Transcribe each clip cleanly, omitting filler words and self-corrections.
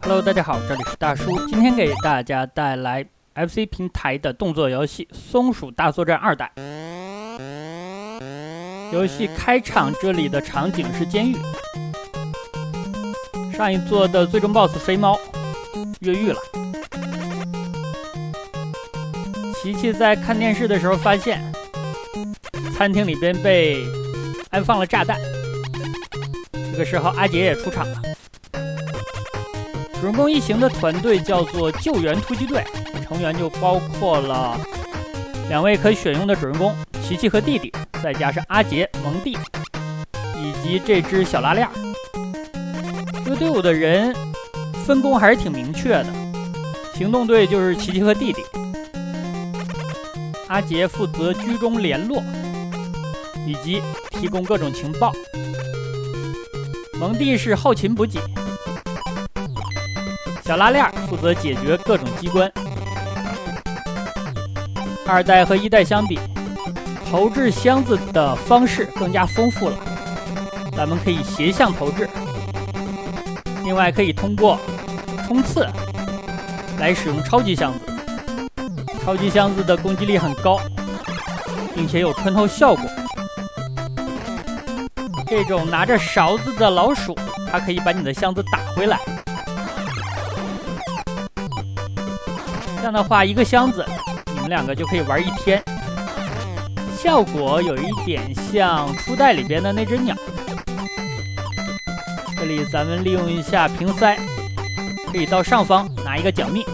Hello， 大家好，这里是大叔，今天给大家带来 FC 平台的动作游戏《松鼠大作战2代》。游戏开场这里的场景是监狱，上一座的最终 BOSS 肥猫越狱了。琪琪在看电视的时候发现，餐厅里边被安放了炸弹。这个时候，阿杰也出场了。主人公一行的团队叫做救援突击队，成员就包括了2位可选用的主人公琪琪和弟弟，再加上阿杰、蒙蒂以及这只小拉链。这个队伍的人分工还是挺明确的，行动队就是琪琪和弟弟，阿杰负责居中联络以及提供各种情报，蒙蒂是后勤补给，小拉链负责解决各种机关。2代和1代相比，投掷箱子的方式更加丰富了，咱们可以斜向投掷，另外可以通过冲刺来使用超级箱子。超级箱子的攻击力很高，并且有穿透效果。这种拿着勺子的老鼠，它可以把你的箱子打回来。这样的话，一个箱子你们2个就可以玩1天，效果有一点像初代里边的那只鸟。这里咱们利用一下瓶塞，可以到上方拿一个奖励。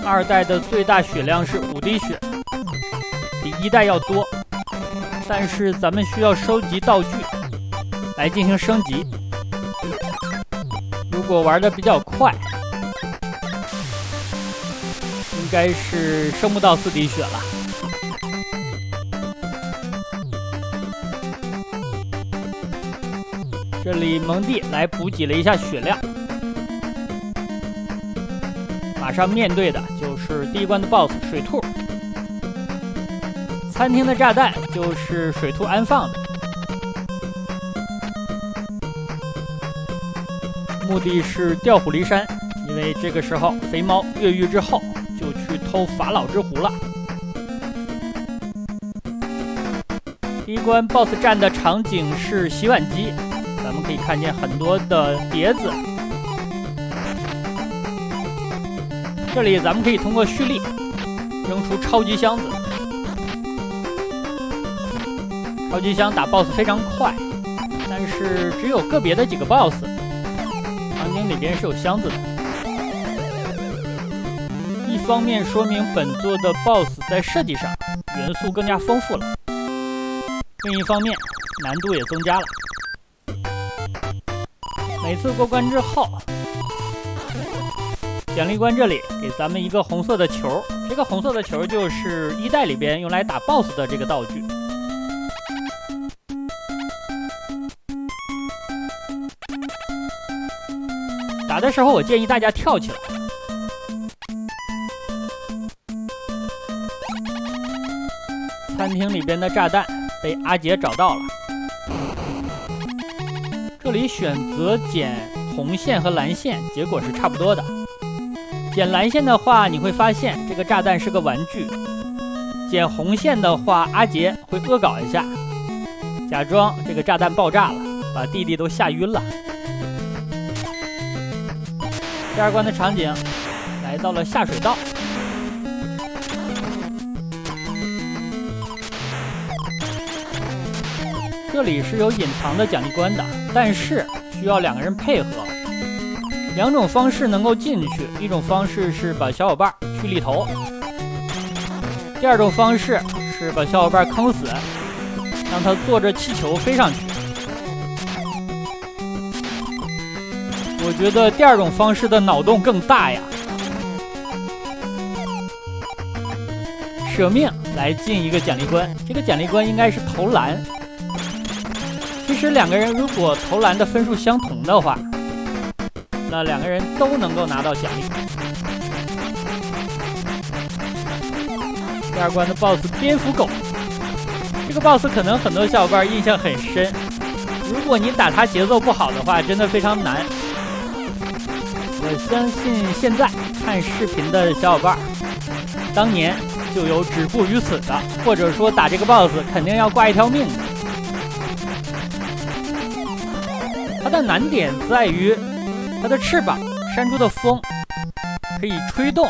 2代的最大血量是5滴血，比1代要多，但是咱们需要收集道具来进行升级。如果玩的比较快，应该是升不到4滴血了。这里蒙蒂来补给了一下血量，马上面对的就是第1关的 BOSS 水兔。餐厅的炸弹就是水兔安放的，目的是调虎离山，因为这个时候肥猫越狱之后就去偷法老之壶了。第1关 BOSS 战的场景是洗碗机，咱们可以看见很多的碟子。这里咱们可以通过蓄力扔出超级箱子，超级箱打 BOSS 非常快，但是只有个别的几个 BOSS 场景里边是有箱子的。一方面说明本作的 BOSS 在设计上元素更加丰富了，另一方面难度也增加了。每次过关之后，奖励关这里给咱们一个红色的球，这个红色的球就是1代里边用来打 BOSS 的这个道具。打的时候我建议大家跳起来。餐厅里边的炸弹被阿杰找到了，这里选择捡红线和蓝线，结果是差不多的。捡蓝线的话，你会发现这个炸弹是个玩具；捡红线的话，阿杰会恶搞一下，假装这个炸弹爆炸了，把弟弟都吓晕了。第2关的场景来到了下水道，这里是有隐藏的奖励关的，但是需要2个人配合。2种方式能够进去，一种方式是把小伙伴去里头，第2种方式是把小伙伴坑死，让他坐着气球飞上去。我觉得第2种方式的脑洞更大呀。舍命来进一个奖励关，这个奖励关应该是投篮。其实2个人如果投篮的分数相同的话，那2个人都能够拿到奖励。第2关的 BOSS 蝙蝠狗，这这个 BOSS 可能很多小伙伴印象很深，如果你打他节奏不好的话，真的非常难。我相信现在看视频的小伙伴，当年就有止步于此的，或者说打这个 BOSS 肯定要挂一条命的。它的难点在于它的翅膀扇出的风可以吹动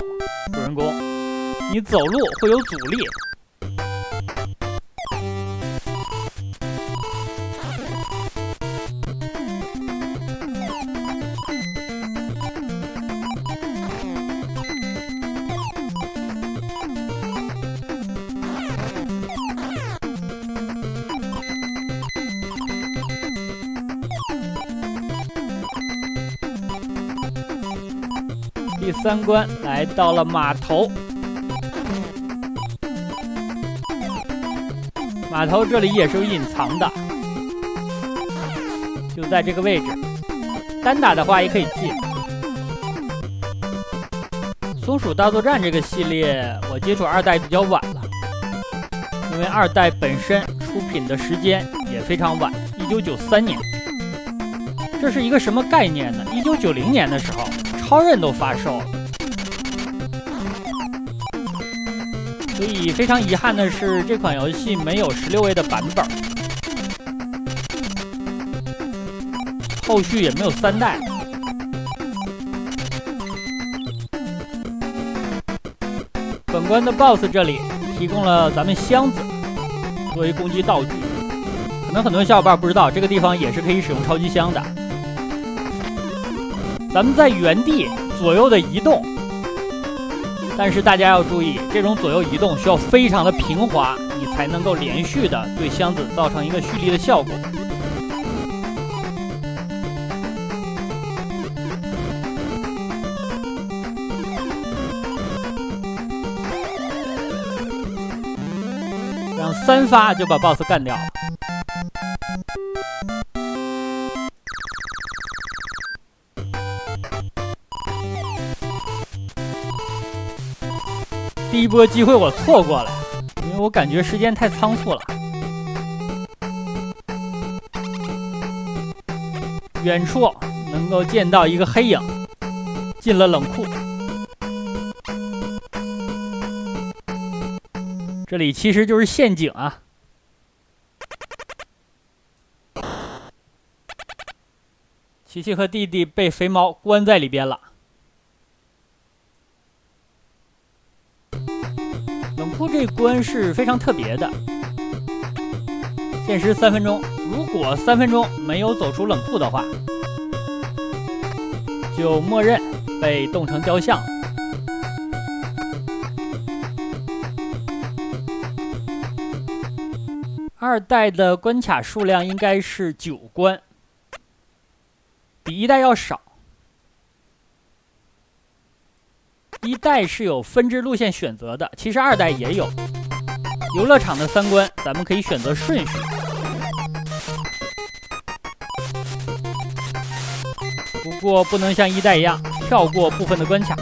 主人公，你走路会有阻力。第3关来到了码头，码头这里也是有隐藏的，就在这个位置。单打的话也可以进。松鼠大作战这个系列，我接触2代比较晚了，因为2代本身出品的时间也非常晚，1993年。这是一个什么概念呢？1990年的时候，超任都发售了，所以非常遗憾的是，这款游戏没有16位的版本，后续也没有3代。本关的 BOSS 这里提供了咱们箱子作为攻击道具，可能很多小伙伴不知道，这个地方也是可以使用超级箱的。咱们在原地左右的移动，但是大家要注意，这种左右移动需要非常的平滑，你才能够连续的对箱子造成一个蓄力的效果。让3发就把 BOSS 干掉了。第一波机会我错过了，因为我感觉时间太仓促了。远处能够见到一个黑影，进了冷库。这里其实就是陷阱啊！琪琪和弟弟被肥猫关在里边了。冷库这关是非常特别的，限时3分钟，如果3分钟没有走出冷库的话，就默认被冻成雕像。2代的关卡数量应该是9关，比1代要少。1代是有分支路线选择的，其实2代也有。游乐场的3关，咱们可以选择顺序。不过不能像1代一样跳过部分的关卡。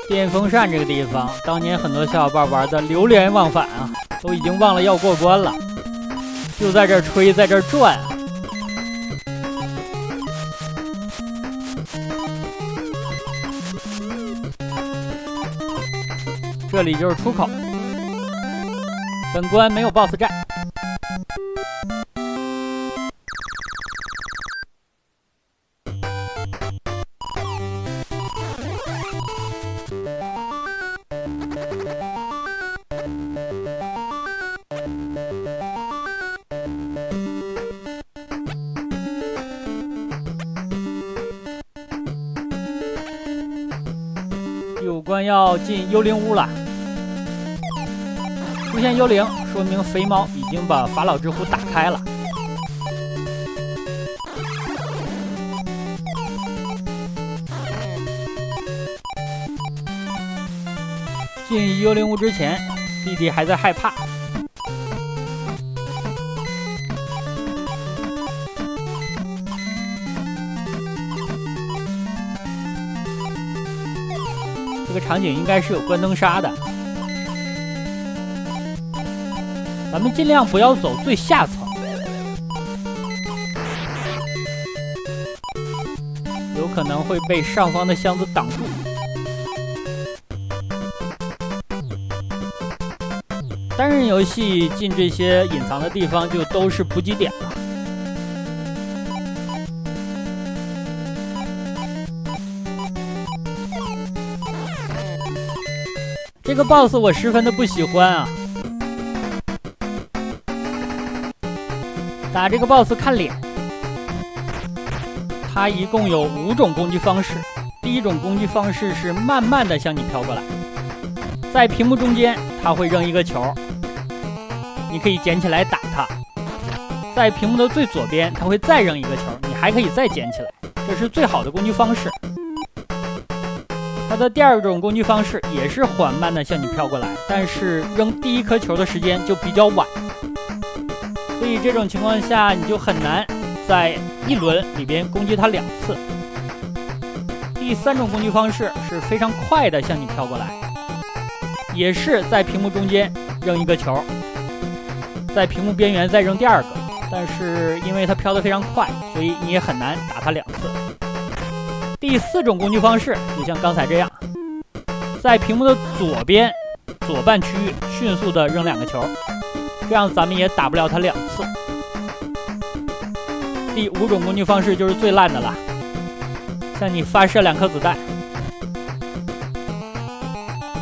电风扇这个地方，当年很多小伙伴玩的流连忘返啊，都已经忘了要过关了，就在这儿吹，在这儿转啊。这里就是出口，本关没有 BOSS 战。第5关要进幽灵屋了。出现幽灵，说明肥猫已经把法老之壶打开了。进幽灵屋之前，弟弟还在害怕。这个场景应该是有关灯杀的。咱们尽量不要走最下层，有可能会被上方的箱子挡住。单人游戏进这些隐藏的地方就都是补给点了。这个 BOSS 我十分的不喜欢啊！打这个 BOSS 看脸，它一共有5种攻击方式。第一种攻击方式是慢慢的向你飘过来，在屏幕中间它会扔一个球，你可以捡起来打它。在屏幕的最左边，它会再扔一个球，你还可以再捡起来，这是最好的攻击方式。它的第二种攻击方式也是缓慢的向你飘过来，但是扔第一颗球的时间就比较晚，所以这种情况下你就很难在一轮里边攻击它2次。第三种攻击方式是非常快的向你飘过来，也是在屏幕中间扔一个球，在屏幕边缘再扔第2个，但是因为它飘得非常快，所以你也很难打它2次。第4种攻击方式就像刚才这样，在屏幕的左边左半区域迅速的扔2个球，这样咱们也打不了它2次。第5种攻击方式就是最烂的了，向你发射2颗子弹。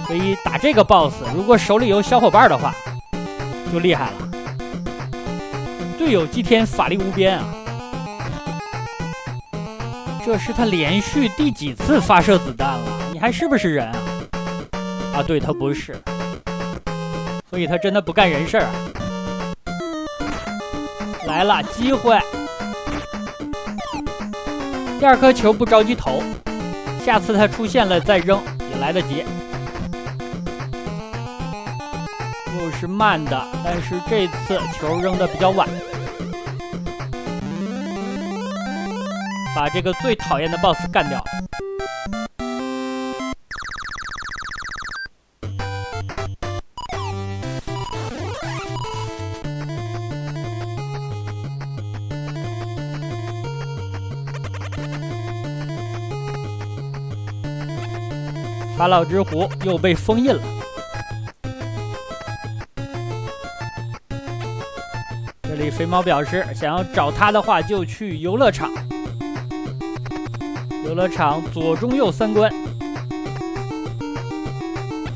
所以打这个 BOSS 如果手里有小伙伴的话就厉害了，队友祭天法力无边啊！这是他连续第几次发射子弹了？你还是不是人啊？啊，对，他不是，所以他真的不干人事儿啊！来了，机会！第2颗球不着急投，下次他出现了再扔也来得及。又是慢的，但是这次球扔的比较晚。把这个最讨厌的 BOSS 干掉。法老之壶又被封印了。这里肥猫表示，想要找他的话就去游乐场。游乐场左中右3关，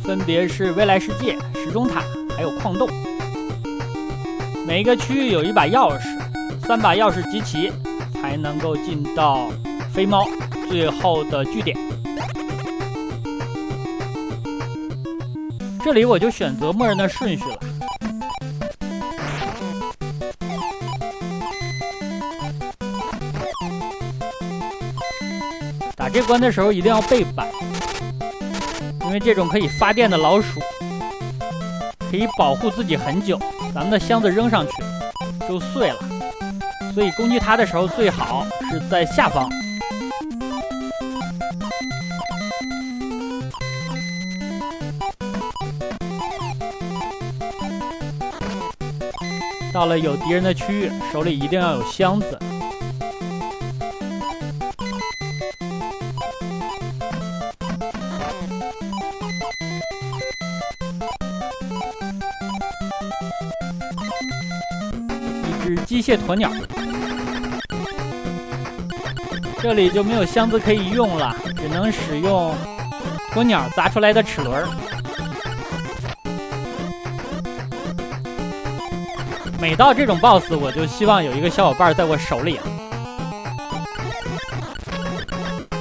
分别是未来世界、时钟塔还有矿洞。每一个区域有1把钥匙，3把钥匙集齐才能够进到飞猫最后的据点。这里我就选择默认的顺序了。打这关的时候一定要背板，因为这种可以发电的老鼠可以保护自己很久，咱们的箱子扔上去就碎了，所以攻击它的时候最好是在下方。到了有敌人的区域，手里一定要有箱子。是机械鸵鸟，这里就没有箱子可以用了，只能使用鸵鸟砸出来的齿轮。每到这种 BOSS， 我就希望有一个小伙伴在我手里，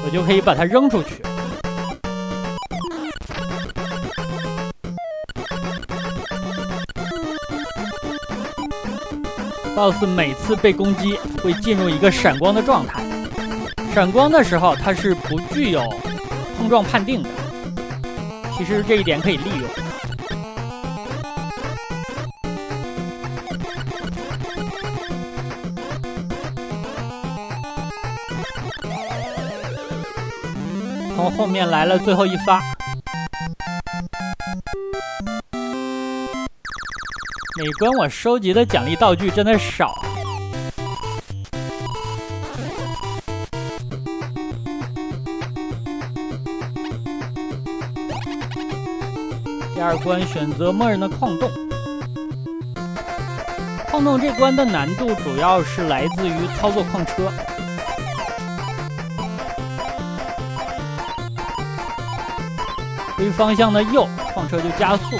我就可以把它扔出去。BOSS 每次被攻击会进入一个闪光的状态，闪光的时候它是不具有碰撞判定的，其实这一点可以利用。从后面来了最后一发，每关我收集的奖励道具真的少啊。第二关选择默认的矿洞。矿洞这关的难度主要是来自于操作矿车。推方向的右，矿车就加速；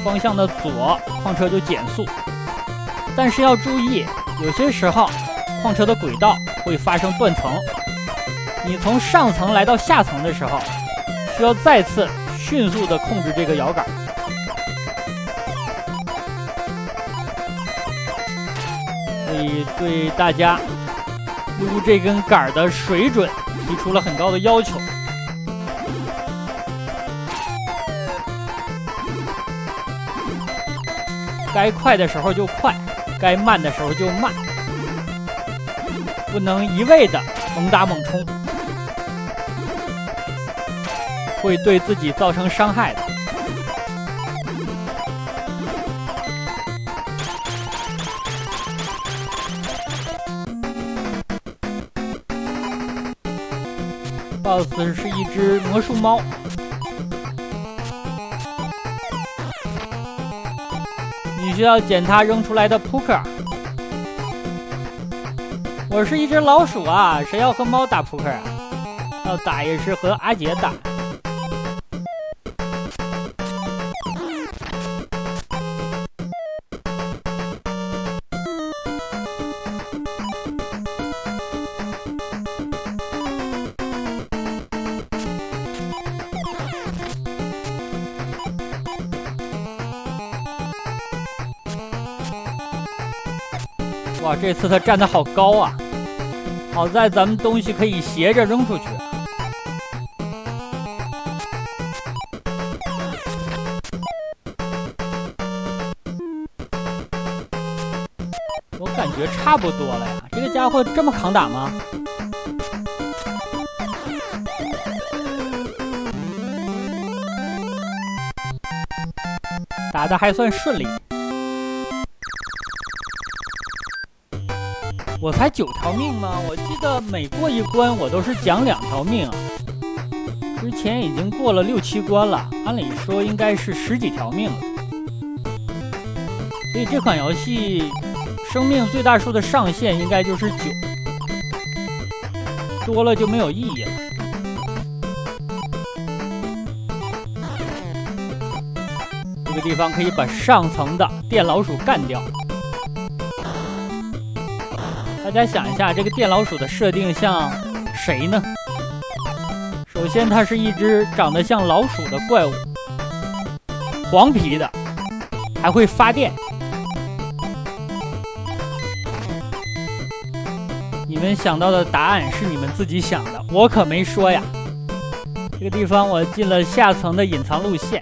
方向的左，矿车就减速。但是要注意，有些时候矿车的轨道会发生断层。你从上层来到下层的时候，需要再次迅速地控制这个摇杆。所以对大家撸这根杆的水准提出了很高的要求。该快的时候就快，该慢的时候就慢，不能一味的猛打猛冲，会对自己造成伤害的。BOSS 是一只魔术猫。你需要捡它扔出来的扑克。我是一只老鼠啊，谁要和猫打扑克啊？要打也是和阿杰打。哇，这次他站得好高啊！好在咱们东西可以斜着扔出去。我感觉差不多了呀，这个家伙这么抗打吗？打得还算顺利。我才9条命吗？我记得每过一关我都是奖2条命啊。之前已经过了6、7关了，按理说应该是10几条命了。所以这款游戏生命最大数的上限应该就是9，多了就没有意义了。这个地方可以把上层的电老鼠干掉。大家想一下，这个电老鼠的设定像谁呢？首先，它是一只长得像老鼠的怪物，黄皮的，还会发电。你们想到的答案是你们自己想的，我可没说呀。这个地方我进了下层的隐藏路线。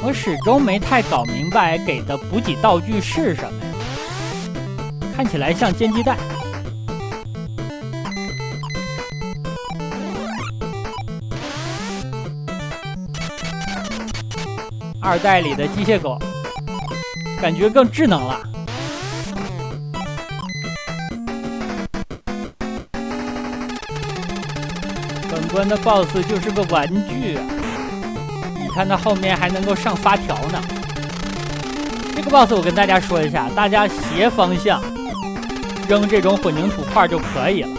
我始终没太搞明白给的补给道具是什么呀？看起来像煎鸡蛋。2代里的机械狗感觉更智能了。本关的 BOSS 就是个玩具啊！看它后面还能够上发条呢。这个 BOSS 我跟大家说一下，大家斜方向扔这种混凝土块就可以了。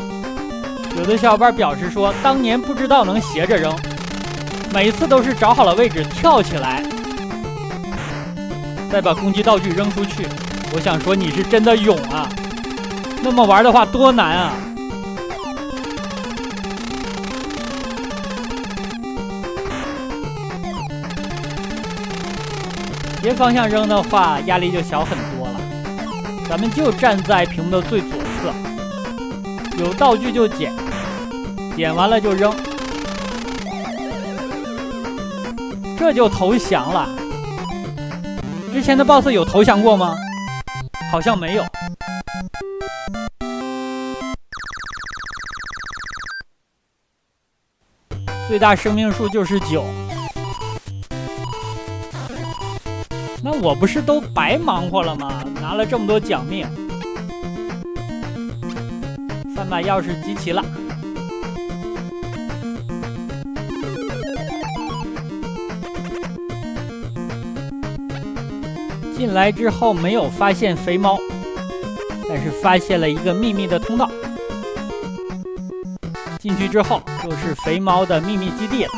有的小伙伴表示说，当年不知道能斜着扔，每次都是找好了位置跳起来，再把攻击道具扔出去。我想说你是真的勇啊，那么玩的话多难啊！斜方向扔的话，压力就小很多了。咱们就站在屏幕的最左侧，有道具就捡，捡完了就扔，这就投降了。之前的 BOSS 有投降过吗？好像没有。最大生命数就是9，那我不是都白忙活了吗？拿了这么多奖命。3把钥匙集齐了。进来之后没有发现肥猫，但是发现了一个秘密的通道。进去之后就是肥猫的秘密基地了。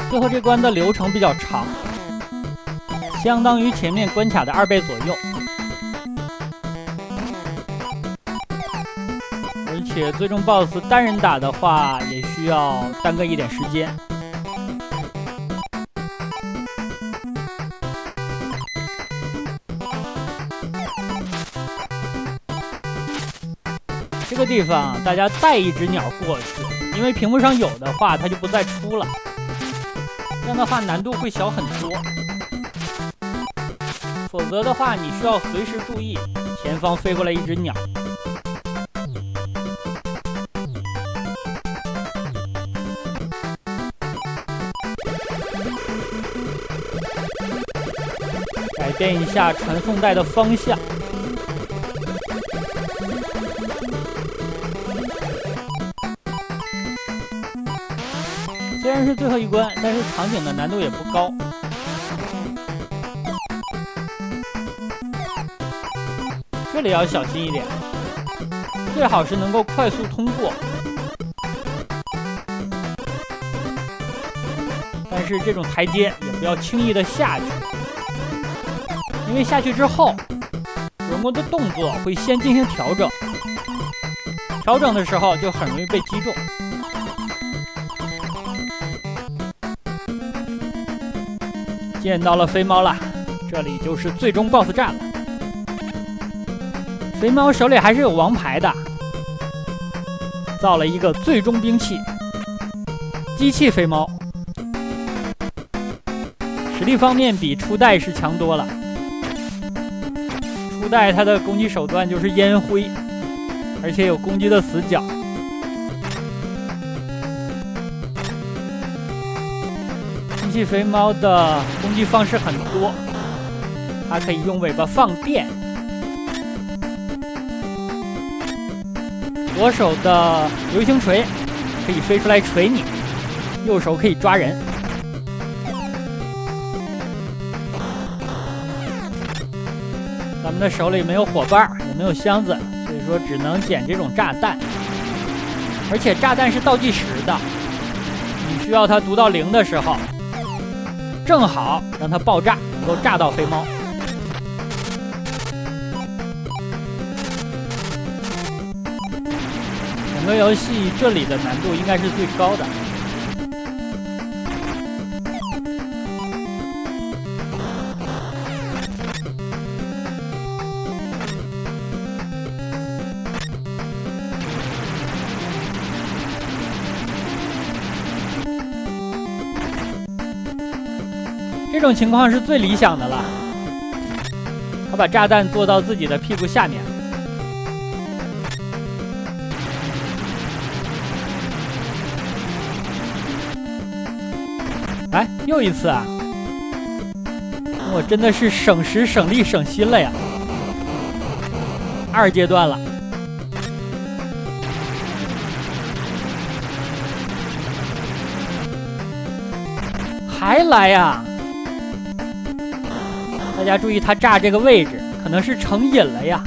最后这关的流程比较长，相当于前面关卡的2倍左右，而且最终 BOSS 单人打的话也需要耽搁一点时间。这个地方大家带一只鸟过去，因为屏幕上有的话它就不再出了，这样的话难度会小很多。否则的话你需要随时注意前方飞过来一只鸟。改变一下传送带的方向。虽然是最后一关，但是场景的难度也不高。这里要小心一点，最好是能够快速通过。但是这种台阶也不要轻易的下去，因为下去之后，主人公的动作会先进行调整，调整的时候就很容易被击中。见到了肥猫了，这里就是最终 BOSS 战了。肥猫手里还是有王牌的，造了一个最终兵器——机器肥猫。实力方面比初代是强多了。初代它的攻击手段就是烟灰，而且有攻击的死角。机器肥猫的攻击方式很多，它可以用尾巴放电，左手的流星锤可以飞出来锤你，右手可以抓人。咱们的手里没有火把，也没有箱子，所以说只能捡这种炸弹，而且炸弹是倒计时的，你需要它读到0的时候，正好让它爆炸，能够炸到肥猫。整个游戏这里的难度应该是最高的。这种情况是最理想的了，他把炸弹做到自己的屁股下面。哎，又一次啊！我真的是省时省力省心了呀！2阶段了，还来呀！大家注意，他炸这个位置可能是成瘾了呀。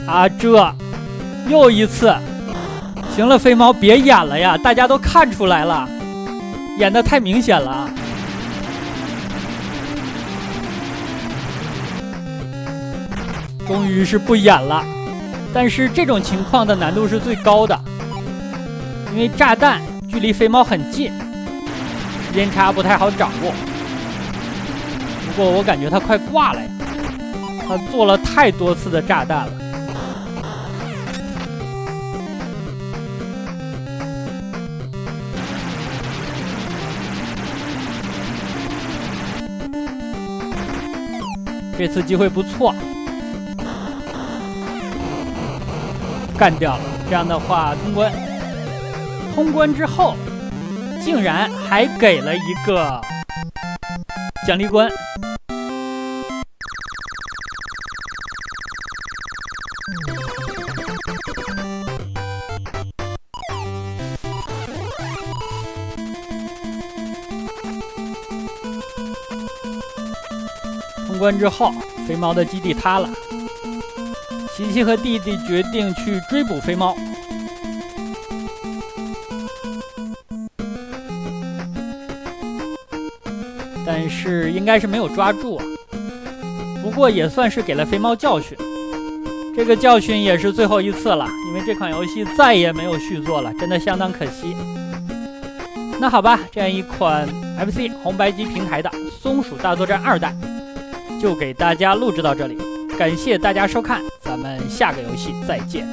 啊，这又一次，行了，肥猫别演了呀，大家都看出来了，演得太明显了。终于是不演了，但是这种情况的难度是最高的。因为炸弹距离肥猫很近，时间差不太好掌握。不过我感觉他快挂了呀，他做了太多次的炸弹了。这次机会不错，干掉了，这样的话通关。通关之后，竟然还给了一个奖励关。通关之后，肥猫的基地塌了，琪琪和弟弟决定去追捕肥猫。但是应该是没有抓住啊，不过也算是给了肥猫教训。这个教训也是最后一次了，因为这款游戏再也没有续作了，真的相当可惜。那好吧，这样一款 FC 红白机平台的《松鼠大作战2代》就给大家录制到这里，感谢大家收看，咱们下个游戏再见。